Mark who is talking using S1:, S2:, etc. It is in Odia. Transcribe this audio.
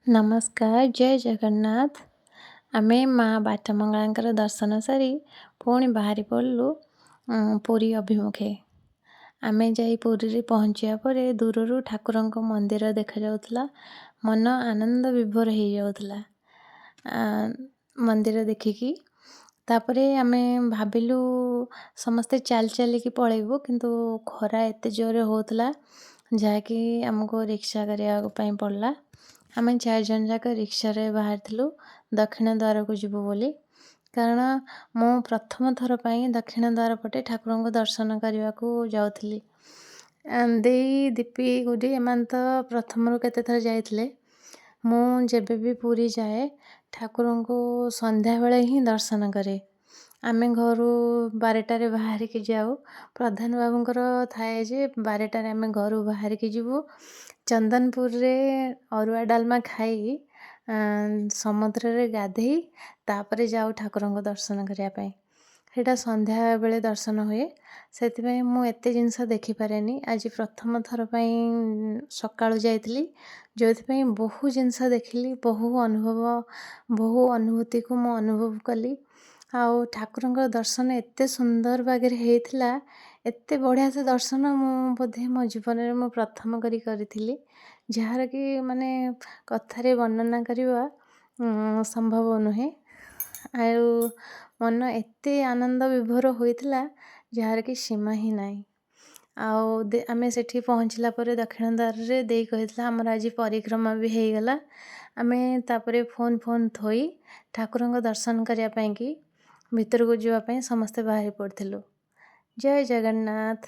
S1: ନମସ୍କାର, ଜୟ ଜଗନ୍ନାଥ। ଆମେ ମା ବାଟମଙ୍ଗଳାଙ୍କର ଦର୍ଶନ ସାରି ପୁଣି ବାହାରି ପଡ଼ିଲୁ ପୁରୀ ଅଭିମୁଖେ। ଆମେ ଯାଇ ପୁରୀରେ ପହଞ୍ଚିବା ପରେ ଦୂରରୁ ଠାକୁରଙ୍କ ମନ୍ଦିର ଦେଖାଯାଉଥିଲା। ମନ ଆନନ୍ଦ ବିଭୋର ହେଇଯାଉଥିଲା ମନ୍ଦିର ଦେଖିକି। ତାପରେ ଆମେ ଭାବିଲୁ ସମସ୍ତେ ଚାଲି ଚାଲିକି ପଳେଇବୁ, କିନ୍ତୁ ଖରା ଏତେ ଜୋରରେ ହେଉଥିଲା ଯାହାକି ଆମକୁ ରିକ୍ସା କରିବା ପାଇଁ ପଡ଼ିଲା। ଆମେ 4 ଜଣ ଯାକ ରିକ୍ସାରେ ବାହାରିଥିଲୁ ଦକ୍ଷିଣ ଦ୍ୱାରକୁ ଯିବୁ ବୋଲି। କାରଣ ମୁଁ ପ୍ରଥମ ଥର ପାଇଁ ଦକ୍ଷିଣ ଦ୍ୱାର ପଟେ ଠାକୁରଙ୍କୁ ଦର୍ଶନ କରିବାକୁ ଯାଉଥିଲି। ଦେଇ, ଦୀପି, ଗୁଡ଼ି ଏମାନେ ତ ପ୍ରଥମରୁ କେତେ ଥର ଯାଇଥିଲେ। ମୁଁ ଯେବେ ବି ପୁରୀ ଯାଏ ଠାକୁରଙ୍କୁ ସନ୍ଧ୍ୟାବେଳେ ହିଁ ଦର୍ଶନ କରେ। ଆମେ ଘରୁ 12ଟାରେ ବାହାରିକି ଯାଉ। ପ୍ରଧାନ ବାବୁଙ୍କର ଥାଏ ଯେ 12ଟାରେ ଆମେ ଘରୁ ବାହାରିକି ଯିବୁ। ଚନ୍ଦନପୁରରେ ଅରୁଆ ଡାଲମା ଖାଇ ସମୁଦ୍ରରେ ଗାଧେଇ ତାପରେ ଯାଉ ଠାକୁରଙ୍କ ଦର୍ଶନ କରିବା ପାଇଁ। ସେଇଟା ସନ୍ଧ୍ୟାବେଳେ ଦର୍ଶନ ହୁଏ, ସେଥିପାଇଁ ମୁଁ ଏତେ ଜିନିଷ ଦେଖିପାରେନି। ଆଜି ପ୍ରଥମ ଥର ପାଇଁ ସକାଳୁ ଯାଇଥିଲି, ଯେଉଁଥିପାଇଁ ବହୁ ଜିନିଷ ଦେଖିଲି, ବହୁ ଅନୁଭୂତିକୁ ମୁଁ ଅନୁଭବ କଲି। ଆଉ ଠାକୁରଙ୍କର ଦର୍ଶନ ଏତେ ସୁନ୍ଦର ବାଗରେ ହେଇଥିଲା, ଏତେ ବଢ଼ିଆ ସେ ଦର୍ଶନ ମୁଁ ବୋଧେ ମୋ ଜୀବନରେ ମୁଁ ପ୍ରଥମ କରି କରିଥିଲି, ଯାହାର କି ମାନେ କଥାରେ ବର୍ଣ୍ଣନା କରିବା ସମ୍ଭବ ନୁହେଁ। ଆଉ ମନ ଏତେ ଆନନ୍ଦ ବିଭୋର ହୋଇଥିଲା ଯାହାର କି ସୀମା ହିଁ ନାହିଁ। ଆଉ ଆମେ ସେଠି ପହଞ୍ଚିଲା ପରେ ଦକ୍ଷିଣ ଦ୍ୱାରରେ ଦେଇ କହିଥିଲା ଆମର ଆଜି ପରିକ୍ରମା ବି ହେଇଗଲା। ଆମେ ତାପରେ ଫୋନ୍ ଥୋଇ ଠାକୁରଙ୍କ ଦର୍ଶନ କରିବା ପାଇଁକି ଭିତରକୁ ଯିବା ପାଇଁ ସମସ୍ତେ ବାହାରି ପଡ଼ିଥିଲୁ। ଜୟ ଜଗନ୍ନାଥ।